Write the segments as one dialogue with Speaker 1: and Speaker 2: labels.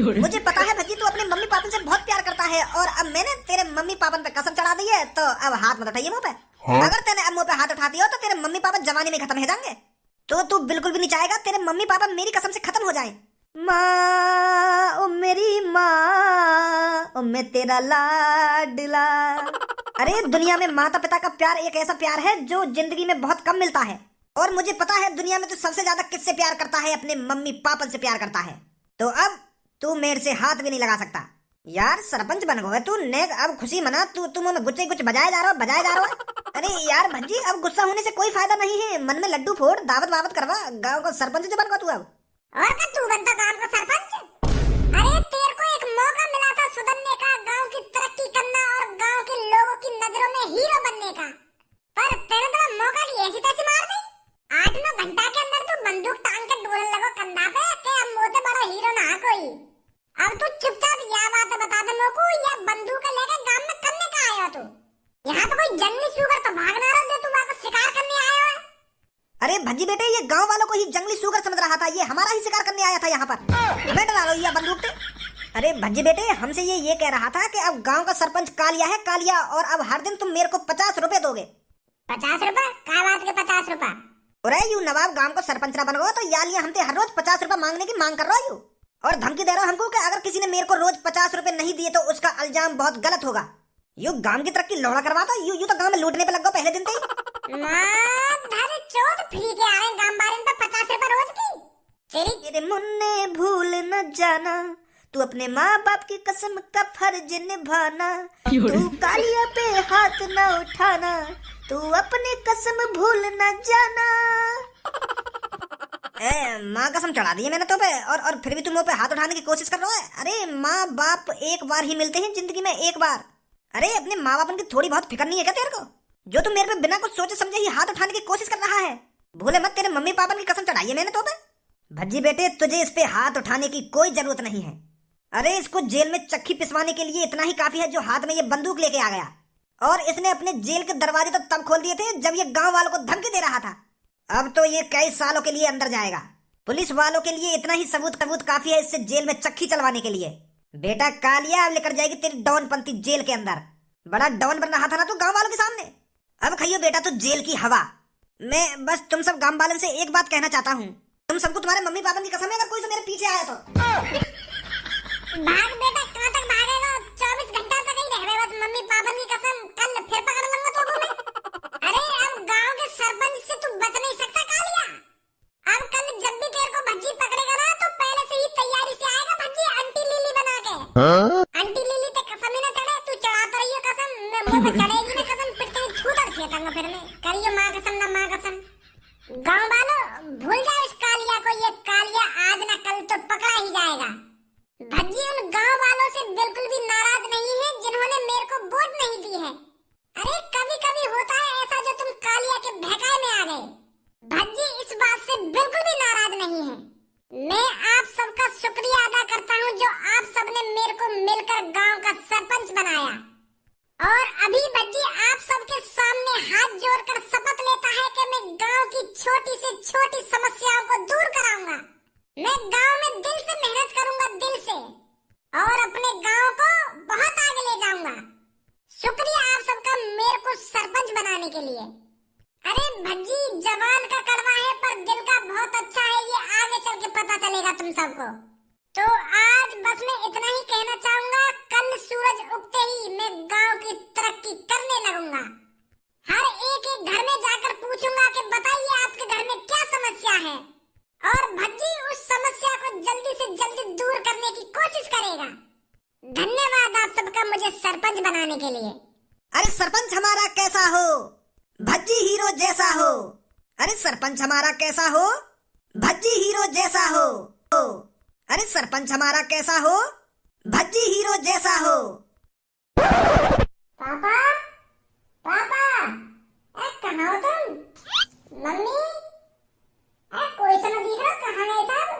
Speaker 1: मुझे पता है भज्जी तू अपने मम्मी पापा से बहुत प्यार करता है और अब मैंने तेरे मम्मी पापा पे कसम चढ़ा दी है तो अब हाथ मत उठाइए मुंह पे। अगर तेने अब मुंह पे हाथ उठाती हो तो तेरे मम्मी पापा जवानी में खत्म हो जाएंगे। तो तू बिल्कुल भी नहीं चाहेगा तेरे मम्मी पापा मेरी कसम से खत्म हो जाए। माँ ओ मेरी माँ ओ मैं तेरा लाडला। अरे दुनिया में माता पिता का प्यार एक ऐसा प्यार है जो जिंदगी में बहुत कम मिलता है और मुझे पता है दुनिया में तू सबसे ज्यादा किससे प्यार करता है, अपने मम्मी पापा से प्यार करता है। तो अब तू मेरे से हाथ भी नहीं लगा सकता। यार सरपंच बन गए तू नेक, अब खुशी मना। तुम में गुच्चे कुछ बजाए जा रहा हो। अरे यार भज्जी अब गुस्सा होने से कोई फायदा नहीं है, मन में लड्डू फोड़, दावत वावत करवा, गांव का सरपंच जो बन गया तू अब।
Speaker 2: और का तू बनता गांव का सरपंच? अरे तेरे को एक मौका मिला था सुधरने का, गांव की तरक्की करना और गांव के लोगों की नजरों में हीरो बनने का, पर तेरे तो मौका की ऐसी तैसी मार दी। 8-9 घंटा के अंदर तू बंदूक टांग के डोल लगो कंधा पे के अब मोटे बड़ा हीरो ना कोई। अब तू चुपचाप यह बात बता दे मेरे को, ये बंदूक लेके गांव में करने का आया तू? यहाँ तो कोई जंगली सुअर तो भाग ना रहा दे, तू वापस शिकार करने आया है?
Speaker 1: अरे भज्जी बेटे ये गांव वालों को ही जंगली सुअर समझ रहा था, ये हमारा ही शिकार करने आया था यहाँ पर। हमें डरा लो ये बंदूक से। अरे भज्जी बेटे हमसे ये कह रहा था कि अब गांव का सरपंच कालिया है, कालिया, और अब हर दिन तुम मेरे को 50 रुपए दोगे।
Speaker 2: 50 रुपए? क्या बात के 50 रुपए?
Speaker 1: अरे यू नवाब गांव को सरपंच ना बन गो तो यालियां हमसे हर रोज 50 रुपए मांगने की मांग कर रहा हो और धमकी दे रहा हो हमको कि अगर किसी ने मेरे को रोज 50 रुपए नहीं दिए तो उसका इल्जाम बहुत गलत होगा। यू गांव की तरक्की लौड़ा करवाता, यू तो गांव में लूटने पे लग गो पहले दिन से ही।
Speaker 2: चोट फ्री के आ रहे गांव बारे पे 50 रुपए रोज की।
Speaker 1: तेरे मुन्ने भूल न जाना, तू अपने माँ बाप की कसम का फर्ज निभाना, तू कालिया पे हाथ न उठाना, तू अपनी कसम भूल न जाना। माँ कसम चढ़ा दी है मैंने तो पे और फिर भी तुम मुंह पे हाथ उठाने की कोशिश कर रहा है। अरे माँ बाप एक बार ही मिलते हैं जिंदगी में, एक बार। अरे अपने माँ बाप की थोड़ी बहुत फिक्र नहीं है क्या तेरे को, जो तुम मेरे पे बिना कुछ सोचे समझे ही हाथ उठाने की कोशिश कर रहा है? भूले मत तेरे मम्मी पापा की कसम चढ़ाई है मैंने तो पे। भज्जी बेटे तुझे इस पे हाथ उठाने की कोई जरूरत नहीं है। अरे इसको जेल में चक्की पिसवाने के लिए इतना ही काफी है जो हाथ में ये बंदूक लेके आ गया, और इसने अपने जेल के दरवाजे तो तब खोल दिए थे जब ये गांव वालों को धमकी दे रहा था। अब तो ये कई सालों के लिए अंदर जाएगा। पुलिस वालों के लिए इतना ही सबूत काफी है इससे जेल में चक्की चलवाने के लिए। बेटा कालिया अब लेकर जाएगी तेरी डॉनपंथी जेल के अंदर। बड़ा डॉन बन रहा था ना तू गांव वालों के सामने, अब खाइयो बेटा तू जेल की हवा। मैं बस तुम सब गांव वालों से एक बात कहना चाहता हूँ, तुम सबको तुम्हारे मम्मी पापा की कसम है अगर कोई से मेरे पीछे आया तो
Speaker 2: भाग बेटा, कहाँ तक भागेगा? 24 घंटा तक ही रह बस मम्मी पापा की कसम, कल फिर पकड़ लूंगा तो तुम्हें। अरे अब गांव के सरपंच से तू बच नहीं सकता कालिया। अब कल जब भी तेरे को भज्जी पकड़ेगा ना तो पहले से ही तैयारी से आएगा भज्जी आंटी लीली बना के। आंटी लीली ते कसम ही ना चढ़े, तू चढ़ाता रहियो कसम, मैं मुंह पे चढ़ेगी ना कसम फिर तेरी छूतर फेंकूंगा फिर मैं। करियो माँ कसम ना माँ कसम। गाँव वालों भूल जाओ इस कालिया को, ये कालिया आज ना कल तो पकड़ा ही जाएगा। भज्जी उन गांव वालों से बिल्कुल भी नाराज नहीं है जिन्होंने मेरे को वोट नहीं दी है। अरे कभी कभी होता है ऐसा जो तुम कालिया के बहकाए में आ गए। भज्जी इस बात से बिल्कुल भी नाराज नहीं है। मैं आप सबका शुक्रिया अदा करता हूँ जो आप सबने मेरे को मिलकर गांव का सरपंच बनाया, और अभी भज्जी आप सबके सामने हाथ जोड़कर शपथ लेता है कि मैं गांव की छोटी से छोटी समस्याओं को दूर कराऊंगा। मैं गांव में दिल से मेहनत करूंगा, दिल से, और अपने गांव को बहुत आगे ले जाऊंगा। शुक्रिया आप सबका मेरे को सरपंच बनाने के लिए। अरे भज्जी जवान का कड़वा है पर दिल का बहुत अच्छा है, ये आगे चल के पता चलेगा तुम सबको। तो आज बस मैं इतना ही कहना चाहूंगा, कल सूरज उगते ही मैं गांव की तरक्की करने लगूंगा। हर एक घर में जाकर पूछूंगा कि बताइए आपके घर में क्या समस्या है, और भज्जी उस समस्या को जल्दी से जल्दी दूर करने की कोशिश करेगा। धन्यवाद आप सबका मुझे सरपंच बनाने के लिए।
Speaker 1: अरे सरपंच हमारा कैसा हो, भज्जी हीरो जैसा हो। अरे सरपंच हमारा कैसा हो, भज्जी हीरो जैसा हो। अरे सरपंच हमारा कैसा हो, भज्जी हीरो जैसा हो।
Speaker 2: पापा पापा कहाँ हो तुम? मम्मी कोई सा ना दिख रहा, कहाँ गए साहब?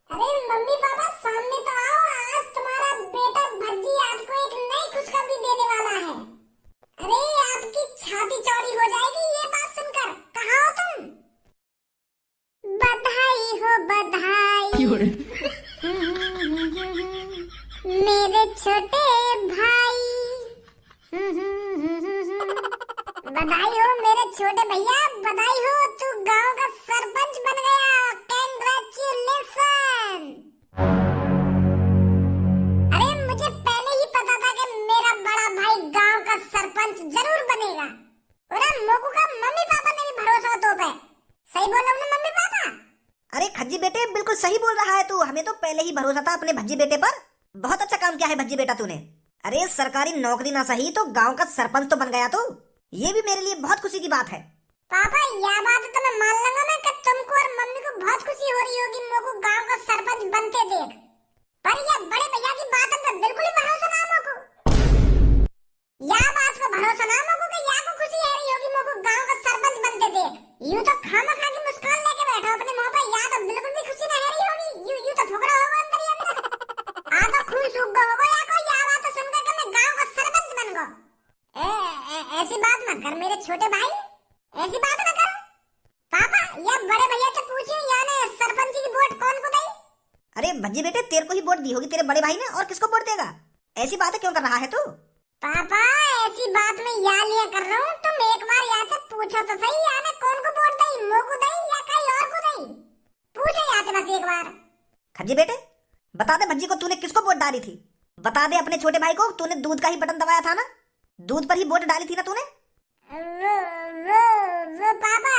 Speaker 2: अरे मम्मी पापा सामने तो आओ, आज तुम्हारा बेटा भज्जी आपको एक नई खुशखबरी देने वाला है। अरे आपकी छाती चौड़ी हो जाएगी ये बात सुनकर। कहाँ हो तुम? बधाई हो बधाई। छोटे भाई। बधाई हो मेरे छोटे भैया, बधाई हो, तू गांव का सरपंच बन गया। कांग्रेचुलेशन। अरे मुझे पहले ही पता था कि मेरा बड़ा भाई गांव का सरपंच जरूर बनेगा। और मोकू का मम्मी पापा ने भी भरोसा तो पे। सही बोल रहा हूं ना मम्मी पापा?
Speaker 1: अरे खज्जी बेटे बिल्कुल सही बोल रहा है तू। हमें तो पहले ही भरोसा था अपने भज्जी बेटे पर। बहुत अच्छा काम किया है भज्जी बेटा तूने। अरे सरकारी नौकरी ना सही तो गांव का सरपंच तो बन गया तू। ये भी मेरे लिए बहुत खुशी की बात है।
Speaker 2: पापा यह बात तो मैं मान लूंगा मैं कि तुमको और मम्मी को बहुत खुशी हो रही होगी मोको गांव का सरपंच बनते देख। पर यह बड़े भैया की बात पर बिल्कुल ही भरोसा ना मोको। यह बात को भरोसा ना मोको कि या को खुशी है रही होगी मोको गांव का सरपंच बनते देख। यूं तो खामखा की मुस्कान लेके बैठा अपने मुंह पे, या तो बिल्कुल भी खुशी ना है रही होगी। यूं तो फुकड़ा होगा अंदर ही अंदर। आ तो खून सूख गया होगा या को या बात तो सुनकर कि मैं गांव का सरपंच बन गया। ऐसी बात मत कर मेरे छोटे भाई, ऐसी बात न कर। पापा यह बड़े भैया से पूछिए याने सरपंच की वोट कौन को देई?
Speaker 1: अरे भज्जी बेटे तेरे को ही वोट दी होगी तेरे बड़े भाई ने, और किसको वोट देगा? ऐसी बातें क्यों कर रहा है तू?
Speaker 2: पापा ऐसी बात में या लिया कर रहा हूँ, तुम एक बार यहाँ से पूछो तो सही याने कौन को वोट देई, मोको देई या कहीं और को देई? पूछो यहाँ से बस एक बार।
Speaker 1: खज्जी बेटे बता दे भज्जी को तूने किसको वोट डाली थी। बता दे अपने छोटे भाई को। तूने दूध का ही बटन दबाया था ना, दूध पर ही वोट डाली थी ना तूने?
Speaker 2: वो पापा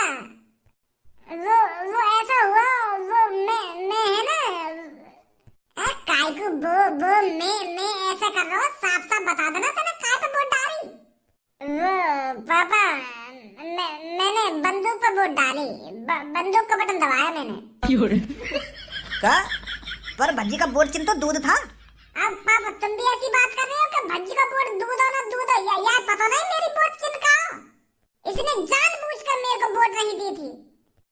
Speaker 2: वो ऐसा हुआ, वो मैं है ना काय को वो मैं ऐसा कर रहा हूँ, साफ साफ बता देना तूने काय पे वोट डाली। वो पापा मैंने बंदूक पर वोट डाली, बंदूक का बटन दबाया मैंने।
Speaker 1: का पर भज्जी का वोट चिन्ह तो दूध था।
Speaker 2: अब पापा तुम भी ऐसी बात कर रहे हो कि भज्जी का वोट दूध हो ना दूध हो, यार पता नहीं मेरी वोट चिन्ह का। इसने जानबूझकर मेरे को वोट नहीं दी थी।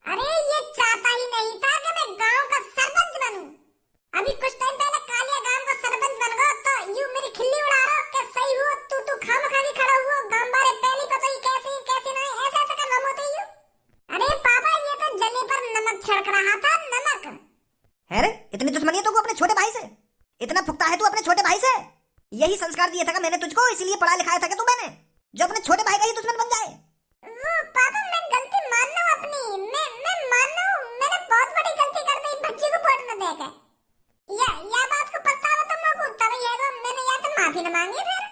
Speaker 2: अरे ये चाहता ही नहीं था कि मैं गांव का सरपंच बनूं। अभी कुछ टाइम पहले कालिया गांव का सरपंच बन गया तो यूं मेरी खिल्ली उड़ा रहा कि सही हो तू खामखाली खड़ा हुआ गांव बारे पहली पता ही कैसे नहीं ऐसा कर रहा होते यूं। अरे पापा ये तो जले पर नमक छिड़क रहा था, नमक।
Speaker 1: है रे इतनी दुश्मनी है तुमको अपने छोटे भाई से? इतना फुकता है तू अपने छोटे भाई से? यही संस्कार दिया था मैंने तुझको, इसलिए पढ़ा लिखाया था कि तू मैंने जो अपने छोटे भाई का ही दुश्मन बन जाए।
Speaker 2: पापा मैं गलती मान लूं अपनी, मैं मान लूं मैंने बहुत बड़ी गलती कर दी बच्ची को वोट न देकर। या बात को पछतावा तो मैं को तभी है मैंने या तो माफी न मांगी फिर।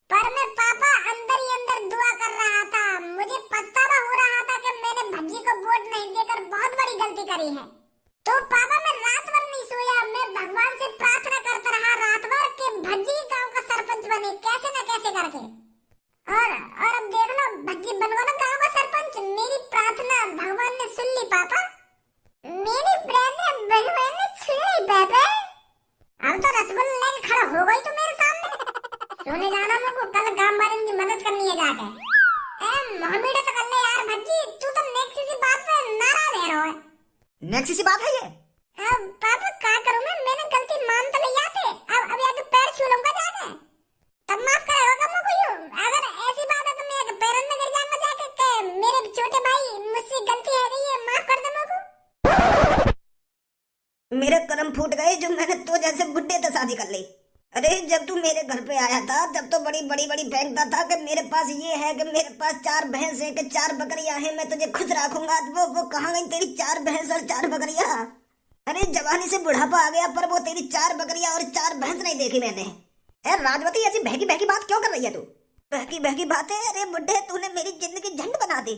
Speaker 2: पर मैं पापा अंदर ही अंदर दुआ कर रहा था, मुझे पछतावा हो रहा था कि मैंने भज्जी को वोट नहीं देकर बहुत बड़ी गलती करी है। तो पापा मैं रात भर नहीं सोया, मैं भगवान से प्रार्थना करता रहा रात भर कि भज्जी गांव का सरपंच बने कैसे न कैसे करके। और अब देख लो भज्जी बन गया ना गांव का सरपंच। मेरी प्रार्थना भगवान ने सुन ली पापा, मेरी प्रार्थना भगवान ने सुन ली पापा। अब तो रसगुल्ला लेके खड़ा हो गई तो मेरे सामने। सोने जाना मुझको, कल गांव वालों की मदद करनी है जाके। मोहम्मद तो कर ले यार भज्जी, तू तो नेक्स्ट सी बात पे नाराज है रहो।
Speaker 1: नेक्स्ट सी बात है ये?
Speaker 2: अब पापा क्या करूं मैंने गलती मान तो लिया थे, अब आगे पैर छू लूंगा जाके, तब माफ करेगा मुझको यूं। अगर ऐसी बात है तो मैं पैरों में गिर जाऊंगा जाके कि मेरे छोटे भाई मुझसे गलती है रही है, माफ कर दे मुझको।
Speaker 1: मेरे कर्म फूट गए जो मैंने तो जैसे बुड्ढे से शादी कर ली। अरे जब तू मेरे घर पे आया था तब तो बड़ी फेंकता था कि मेरे पास ये है कि मेरे पास 4 भैंस है कि 4 बकरियां हैं, मैं तुझे खुश रखूंगा। वो कहाँ गई तेरी 4 भैंस और 4 बकरियां? अरे जवानी से बुढ़ापा आ गया पर वो तेरी 4 बकरियां और 4 भैंस नहीं देखी मैंने। अरे राजवती ऐसी बहकी बात क्यों कर रही है तू? बहकी बातें? अरे बुड्ढे तूने मेरी जिंदगी झंड बना दी।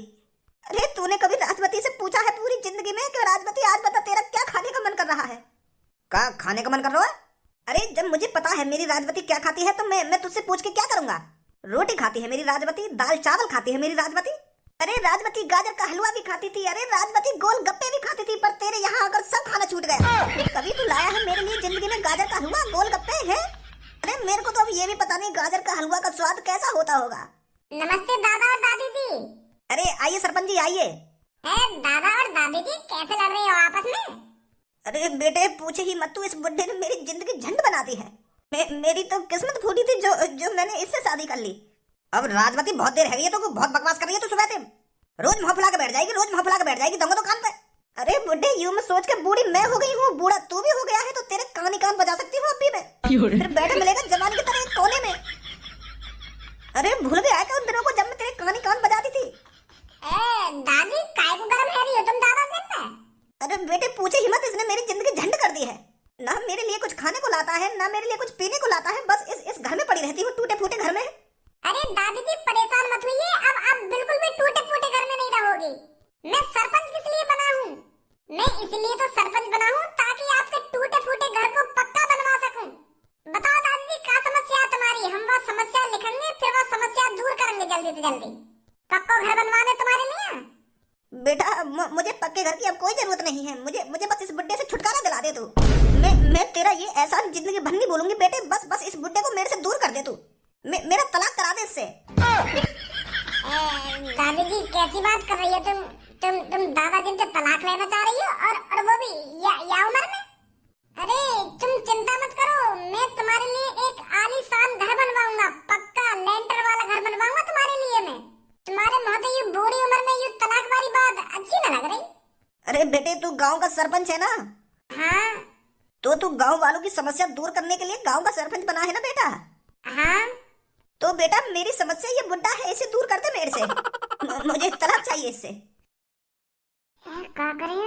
Speaker 1: अरे तूने कभी राजवती से पूछा है पूरी जिंदगी में कि राजवती आज बता तेरा क्या खाने का मन कर रहा है? क्या खाने का मन कर रहा है? अरे जब मुझे पता है मेरी राजवती क्या खाती है तो मैं तुझसे पूछ के क्या करूंगा? रोटी खाती है मेरी राजवती, दाल चावल खाती है मेरी राजवती। अरे राजवती गाजर का हलवा भी खाती थी, अरे राजवती गोलगप्पे भी खाती थी, पर तेरे यहाँ अगर सब खाना छूट गया। कभी तू लाया है मेरे लिए जिंदगी में गाजर का हलवा गोलगप्पे है? अरे मेरे को तो अब ये भी पता नहीं गाजर का हलवा का स्वाद कैसा होता होगा।
Speaker 2: नमस्ते दादा और दादी जी।
Speaker 1: अरे आइए सरपंच जी आइए।
Speaker 2: दादा और दादी जी कैसे लड़ रहे हो आपस में?
Speaker 1: अरे बेटे पूछे ही मत, तू इस बुड्ढे ने मेरी जिंदगी झंड बना दी है। मेरी तो किस्मत फूटी थी जो मैंने इससे शादी कर ली। अब राजवती बहुत देर है गई है तो बहुत बकवास कर रही है तू सुबह से। रोज मुंह फुला के बैठ जाएगी दूंगा तो कान पे। अरे बुड्ढे यूं में सोच के बूढ़ी मैं हो गई हूँ, बूढ़ा तू भी हो गया है तो तेरे कान ही कान बजा सकती हूँ अब भी मैं। फिर बेटा मिलेगा जवान की तरह एक कोने में। अरे भूल भी आया उन दिनों को जब मैं तेरे कान ही कान बजाती थी।
Speaker 2: दादी काय को गरम है रही हो तुम दादा दिन में?
Speaker 1: अरे बेटे पूछे हिम्मत, इसने मेरी जिंदगी झंड कर दी है। ना मेरे लिए कुछ खाने को लाता है, ना मेरे लिए कुछ पीने को लाता है, बस इस घर में पड़ी रहती हूँ, टूटे फूटे घर में।
Speaker 2: अरे दादी जी परेशान मत होइए, अब बिल्कुल भी टूटे फूटे घर में नहीं रहोगी। मैं सरपंच किस लिए बना हूँ? मैं इसलिए तो सरपंच बना हूँ ताकि आपके टूटे फूटे घर को पक्का बनवा सकूं। बताओ दादी जी क्या समस्या है तुम्हारी? हम वो समस्या लिखेंगे, फिर वो समस्या दूर करेंगे जल्दी से जल्दी। पक्का घर बनवाने तुम्हारे लिए?
Speaker 1: बेटा मुझे पक्के घर की अब कोई जरूरत नहीं है। मुझे बस इस बुड्ढे से छुटकारा दिला दे तू। मैं तेरा ये एहसान जिंदगी भर नहीं बोलूंगी बेटे। बस इस बुड्ढे को मेरे से दूर कर दे तू। मेरा तलाक करा दे इससे।
Speaker 2: दादी जी कैसी बात कर रही हो तुम दादा जी से तलाक लेना चाह रही हो और वो भी या उम्र में? अरे तुम चिंता मत करो, मैं तुम्हारे लिए एक आलीशान घर बनवाऊंगा, पक्का लेंटर वाला घर बनवाऊंगा तुम्हारे लिए। मैं तुम्हारे मुंह ये बूढ़ी उम्र में ये तलाक वाली बात अच्छी न लग रही।
Speaker 1: अरे बेटे तू गांव का सरपंच है ना?
Speaker 2: हाँ।
Speaker 1: तो तू गांव वालों की समस्या दूर करने के लिए गांव का सरपंच बना है ना बेटा?
Speaker 2: हाँ।
Speaker 1: तो बेटा मेरी समस्या ये बुड्ढा है, इसे दूर कर दे मेरे से। मुझे तलाक चाहिए इससे।
Speaker 2: क्या करें?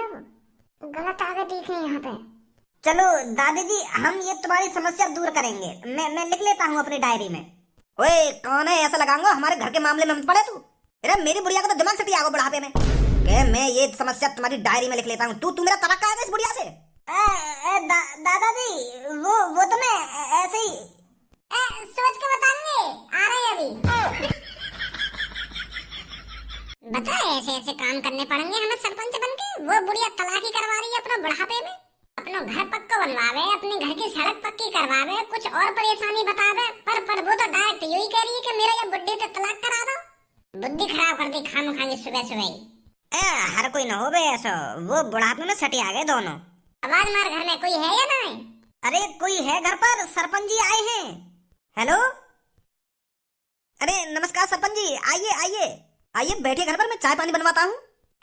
Speaker 2: गलत आ गए देखे यहाँ पे।
Speaker 1: चलो दादी जी हम ये तुम्हारी समस्या दूर करेंगे। मैं लिख लेता हूँ अपनी डायरी में। ओए कौन है ऐसा लगाऊंगा, हमारे घर के मामले में मत पड़े तू। मेरी बुढ़िया का तो दिमाग सटी आगो बुढ़ापे में। मैं ये समस्या तुम्हारी डायरी में लिख लेता हूँ। तू मेरा तलाक करा दे इस बुढ़िया से। दादाजी वो तो मैं ऐसे ही
Speaker 2: सोच के बताएंगे, आ रहे अभी। बता ऐसे काम करने पड़ेंगे हमें सरपंच बनके। वो बुढ़िया तलाक ही करवा रही है अपना बुढ़ापे में। अपना घर पक्का बनवावे, अपने घर की सड़क पक्की करवावे, कुछ और परेशानी बतावे, पर वो तो डायरेक्ट यही कह रही है कि मेरा ये बुढ़े पे तलाक करा दो। बुद्धि खराब कर दी खामखानी सुबह सुबह।
Speaker 1: हर कोई न हो बे ऐसा। वो बुढ़ापे में सटी आ गए दोनों।
Speaker 2: आवाज मार, घर में कोई है या नहीं?
Speaker 1: अरे कोई है घर पर, सरपंच जी आए हैं। हेलो अरे नमस्कार सरपंच जी, आइए बैठिए घर पर, मैं चाय पानी बनवाता हूँ।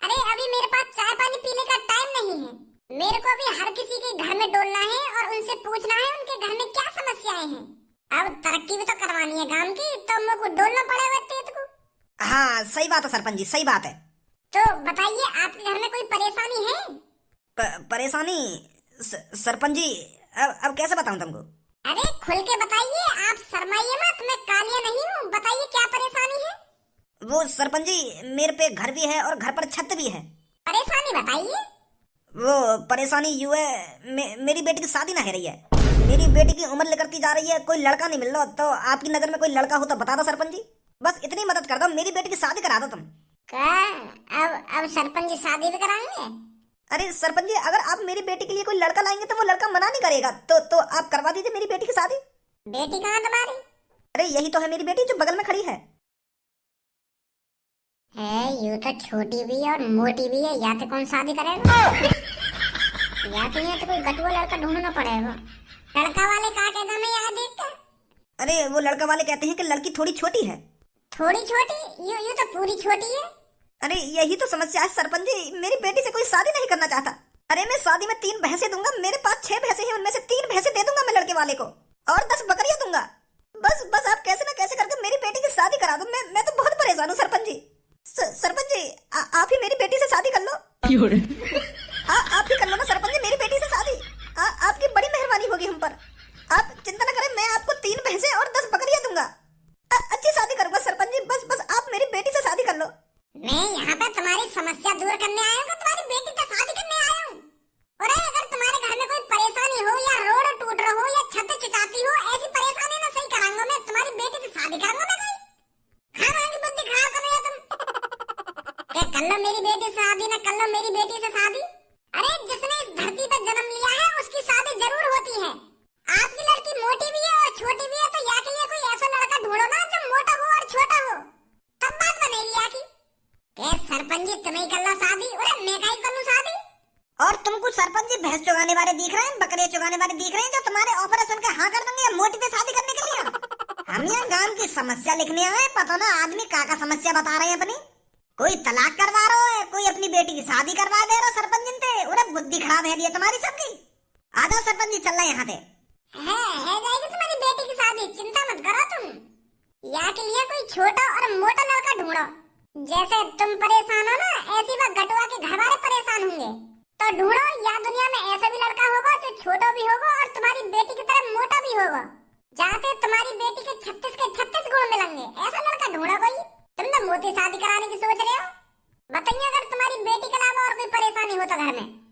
Speaker 2: अरे अभी मेरे पास चाय पानी पीने का टाइम नहीं है। मेरे को अभी हर किसी के घर में डोलना है और उनसे पूछना है उनके घर में क्या समस्याएं हैं। अब तरक्की भी तो करवानी है गांव की, तो मेरे को डोलना पड़ेगा तेज को।
Speaker 1: हाँ सही बात है सरपंच जी, सही बात है।
Speaker 2: तो बताइए आपके घर में कोई परेशानी है?
Speaker 1: परेशानी सरपंच जी अब कैसे बताऊं तुमको?
Speaker 2: अरे खुल के बताइए, आप शर्माइए मत, मैं कालिया नहीं हूँ। बताइए क्या परेशानी है?
Speaker 1: वो सरपंच जी मेरे पे घर भी है और घर पर छत भी है।
Speaker 2: परेशानी बताइए।
Speaker 1: वो परेशानी यूं है, मेरी बेटी की शादी ना हो रही है। मेरी बेटी की उम्र निकलती जा रही है, कोई लड़का नहीं मिल रहा। तो आपकी नजर में कोई लड़का हो तो बता दो सरपंच जी, बस इतनी मदद कर दो, मेरी बेटी की शादी करा दो तुम।
Speaker 2: क्या अब सरपंच जी शादी भी कराएंगे?
Speaker 1: अरे सरपंच जी अगर आप मेरी बेटी के लिए कोई लड़का लाएंगे तो वो लड़का मना नहीं करेगा। तो आप करवा दीजिए मेरी बेटी की शादी।
Speaker 2: बेटी कहाँ तुम्हारी?
Speaker 1: अरे यही तो है मेरी बेटी जो बगल में खड़ी है।
Speaker 2: यूं तो छोटी भी है और मोटी भी है, या तो कौन शादी करेगा? या तो कोई गटुआ लड़का ढूंढना पड़ेगा। लड़का वाले कहा कहता मैं यहाँ देखता।
Speaker 1: अरे वो लड़का वाले कहते हैं कि लड़की थोड़ी छोटी है।
Speaker 2: थोड़ी छोटी? यूं तो पूरी छोटी है।
Speaker 1: अरे यही तो समस्या है सरपंच जी, मेरी बेटी से कोई शादी नहीं करना चाहता। अरे मैं शादी में 3 भैंसे दूंगा, मेरे पास 6 भैंसे हैं, उनमें से 3 भैंसे दे दूंगा मैं लड़के वाले को और 10 बकरियां दूंगा। बस आप कैसे ना कैसे करके मेरी बेटी की शादी करा दो। मैं तो बहुत परेशान हूँ सरपंच जी। सरपंच जी आप ही मेरी बेटी से शादी कर लो। आप ही कर लो ना सरपंच जी मेरी बेटी से शादी। आपकी बड़ी मेहरबानी होगी हम पर। आप चिंता न करें, मैं आपको 3 भैंसे और 10 बकरियां दूंगा। अच्छी शादी करूंगा सरपंच जी, बस आप मेरी बेटी से शादी कर लो।
Speaker 2: मैं यहाँ पे तुम्हारी समस्या दूर करने आया हूँ, तुम्हारी बेटी से शादी करने आया हूँ। और अगर तुम्हारे घर में कोई परेशानी हो या रोड टूट रहा हो या छत चुटाती हो, ऐसी परेशानी ना सही कराऊंगा मैं, तुम्हारी बेटी से शादी कराऊंगा मैं। कोई बुद्धि खराब कर रहे हो तुम। कर लो मेरी बेटी से शादी, ना कर लो मेरी बेटी से शादी। अरे जिसने इस धरती पर जन्म लिया है उसकी शादी जरूर होती है। आपकी लड़की मोटी भी है और छोटी भी है, तो या के लिए कोई ऐसा लड़का ढूंढो ना जो मोटा हो और छोटा हो, तब बात बनेगी या की। सरपंच जी तुम्हें कर लो शादी, और मैं काहे कर लूं शादी?
Speaker 1: और तुमको सरपंच जी भैंस चुगाने वाले दिख रहे हैं, बकरियां चुगाने वाले दिख रहे हैं जो तुम्हारे ऑफर सुन के हाँ कर देंगे मोटी पे शादी करने के लिए। हम यहाँ गांव की समस्या लिखने आए, पता ना आदमी का समस्या बता रहे हैं अपनी। कोई तलाक करवा रहा है, कोई अपनी बेटी की शादी करवा दे रहा सरपंच जी। उन्हें बुद्धि खराब है तुम्हारी सबकी। आ जाओ सरपंच जी, चल रहे यहाँ पे।
Speaker 2: है की चिंता मत करो तुम। या के लिए कोई छोटा और मोटा लड़का ढूंढो। जैसे तुम परेशान हो ना, ऐसी वह गटुआ के घर वाले परेशान होंगे। तो ढूंढो, या दुनिया में ऐसा भी लड़का होगा जो छोटा भी होगा और तुम्हारी बेटी की तरह मोटा भी होगा, जाते तुम्हारी बेटी के 36 के 36 गुण मिलेंगे। ऐसा लड़का ढूंढो कोई। तुम तो मोटी शादी कराने की सोच रहे हो। बताइए अगर तुम्हारी बेटी के अलावा और कोई परेशानी हो तो घर में।